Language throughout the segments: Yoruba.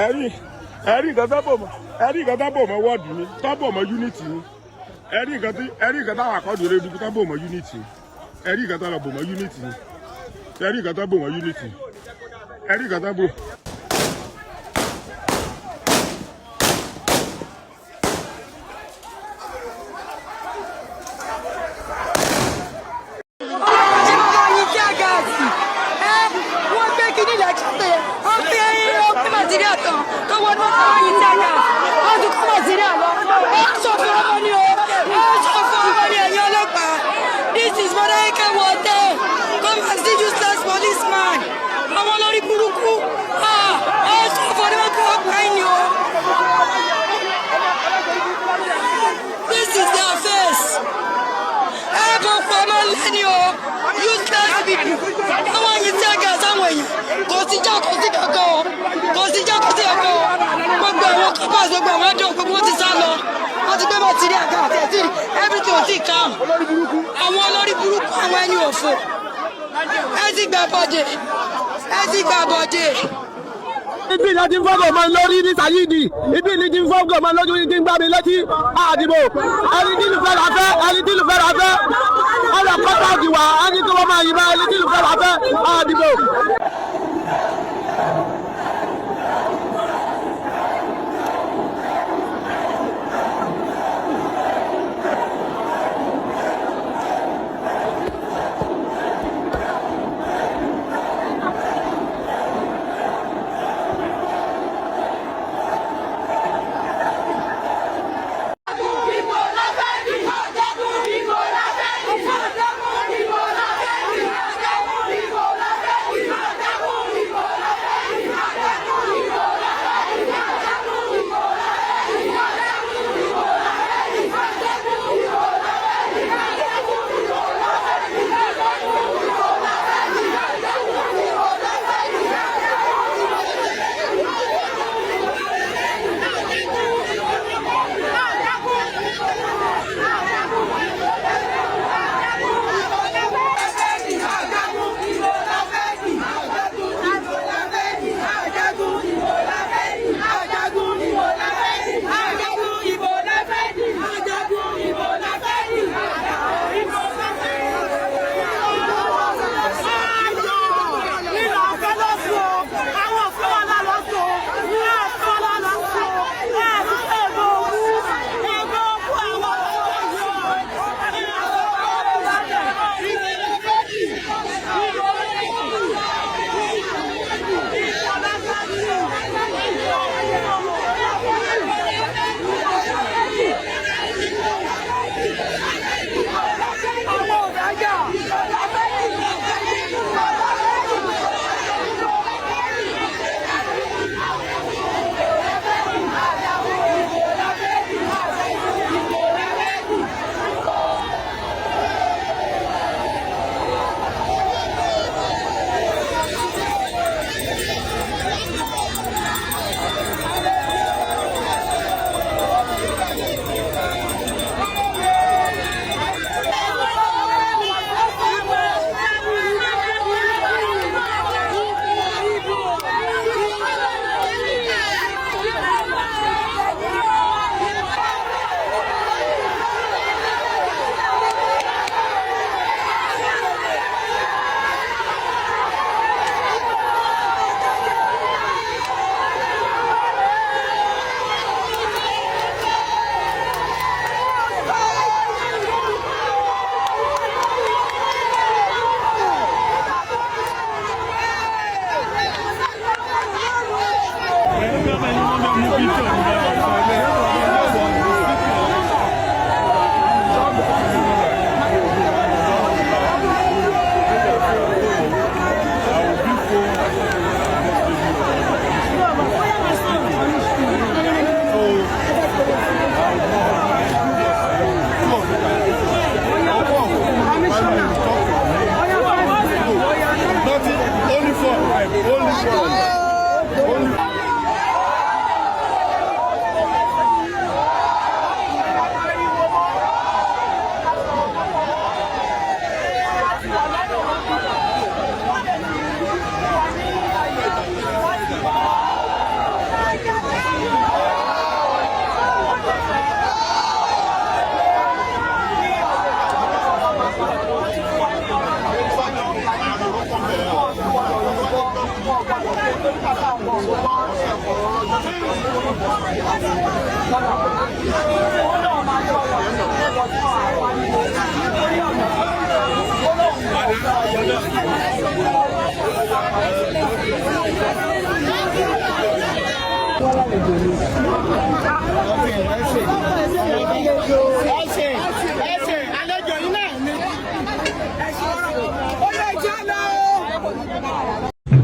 ẹ̀rí nǹkan tábọ̀ mọ́ wọ́ọ̀dù ni tábọ̀ mọ́ unity ni ẹ̀rí nǹkan táwọn àkọ́dù rẹ̀ dùkú tábọ̀ mọ́ unity ẹ̀rí nǹkan tábọ̀ mọ́ unity ni ẹ̀rí nǹkan tábọ̀ mọ́ unity ẹ̀rí nǹkan tábọ̀. This is what I can want. Come and see useless policeman. I'm already buruku. So for them to find you. This is their face. Ever from a lenio. Useless people. I want you to take us somewhere. Go see Jack, go see Jack, go see Jack, go see Jack. Everything will take calm. Àwọn olórí burúkú àwọn ẹni òfò. Ẹ ti gbà bọ̀dẹ̀. Ẹ ti gbà bọ̀dẹ̀. Ibi ni a ti ń fọ́gọ̀ ọmọ lórí ní Sayidi. Ibi ni ti ń fọ́gọ̀ ọmọ lójú ní ti ń gbá mi létí. Àdìbò. Ẹni tí ìlú fẹ́ ra fẹ́. Ẹni tí ìlú fẹ́ ra fẹ́. Ọ̀rọ̀ kọ́tà òdìwà. Ẹni tí wọ́n máa yìí bá ẹni tí ìlú fẹ́ ra fẹ́. Àdìbò.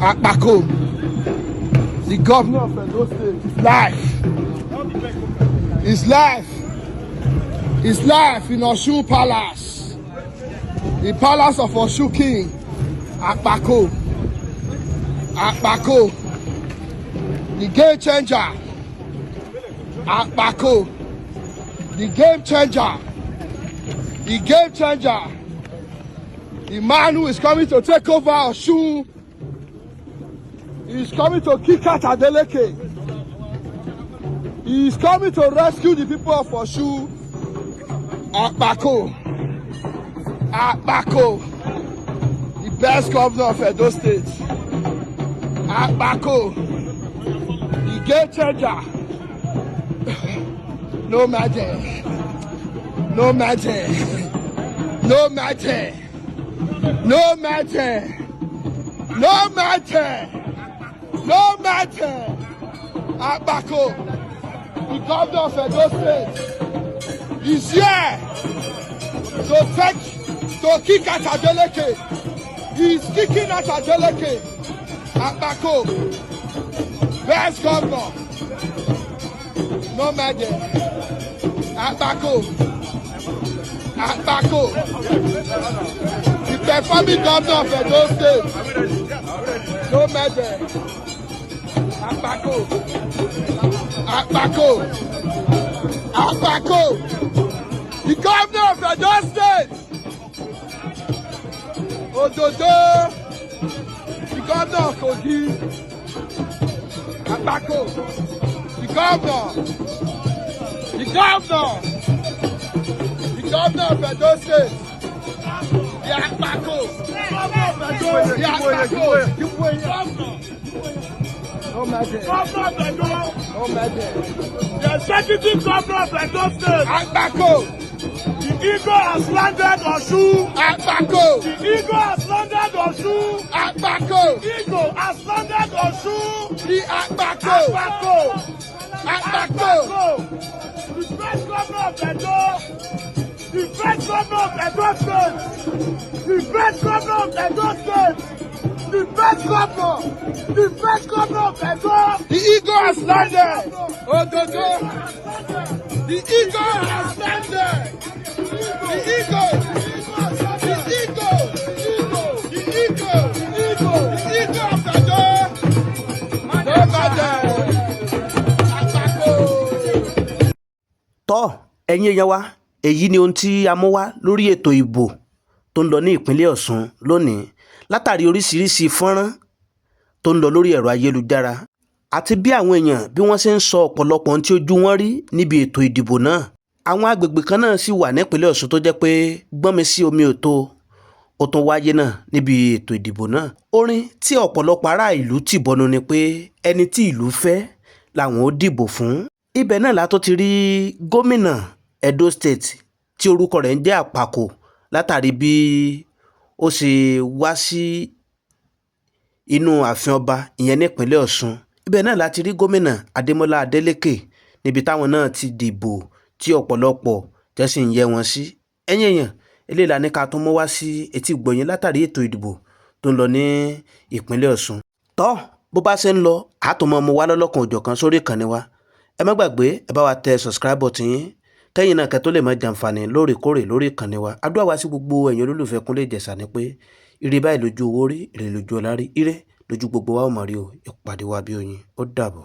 Akpako, the governor of Edo State, is live. His life in Osun Palace, the palace of Osun King. Akpako, the game changer. Akpako, the game changer. The man who is coming to take over Osun. He is coming to kick out Adeleke. He is coming to rescue the people of Osun. Akpako, the best governor of Edo State. Akpako, the game changer. No matter. Akpako, the governor of Edo State, is here to kick at Adeleke. He is kicking at Adeleke. Akpako, best governor. No matter. Akpako, the performing governor of Edo State. No matter. Akpako, the governor of Edo State. Ododo, the governor of Kogi. Akpako, the governor of Edo State. The Akpako, No matter. The executive governor of Edo State. Akpako. The eagle has landed Osun. Akpako. The eagle has landed Osun. Akpako. The eagle has landed Osun. The Akpako. The first governor of Edo. The first governor of Edo State. The first governor of Edo State. The first governor of Edo. The eagle has landed. Ododo. The eagle has landed. The eagle of Edo. No matter. Tọ́ ẹ̀yin èèyàn wa èyí ni ohun tí a mú wá lórí ètò ìbò tó ń lọ ní ìpínlẹ̀ Ọ̀ṣun lónìí látàrí oríṣiríṣi fọ́nrán tó ń lọ lórí ẹ̀rọ ayélujára àti bí àwọn èèyàn bí wọ́n ṣe ń sọ ọ̀pọ̀lọpọ̀ ohun tí ojú wọn rí níbi ètò ìdìbò náà. Àwọn agbègbè kan náà sì wà nípínlẹ̀ Ọ̀ṣun tó jẹ́ pé gbọ́nmi sí omi ò tó ó tún wáyé náà níbi ètò ìdìbò náà. Orin tí ọ̀pọ̀lọpọ̀ ará ìlú tì bọnu ni pé ẹni tí ìlú fẹ́ làwọn ó dìbò fún. Ibẹ̀ náà la tó ti rí gómìnà Edo State tí orúkọ rẹ̀ ń jẹ́ Akpako látàrí bí ó ṣe wá sí inú ààfin ọba ìyẹn nípínlẹ̀ Ọ̀ṣun. Ibẹ̀ náà láti rí gómìnà Adémọ́lá Adélékè níbi táwọn náà ti dìbò tí ọ̀pọ̀lọpọ̀ jẹ́ sì ń yẹ wọn sí. Ẹ̀yin èèyàn eléyìí la ní ká tún mú wá sí etí gbọ̀nyìn látàrí ètò ìdìbò tó ń lọ ní ìpínlẹ̀ Ọ̀ṣun. Tọ́ bó bá ṣe ń lọ àtúmọ̀ mú wá lọ́lọ́kan òjọ̀kan sórí ìkànnì wa. Ẹ má gbàgbé ẹ bá wa tẹ subscribe button yín kẹ́yìn náà kẹ́ tó lè máa jàǹfààní lóòrèkóòrè lórí ìkànnì wa. Àdúrà wa sí gbogbo ẹ̀yin olólùfẹ́ Kúnlé Ìjẹ̀ṣà ni pé ire báyìí lójú owó rí ire lójú ọlá rí ire lójú gbogbo wa ó mọ̀ rí o ìpàdé wa bí oyin ó dàbọ̀.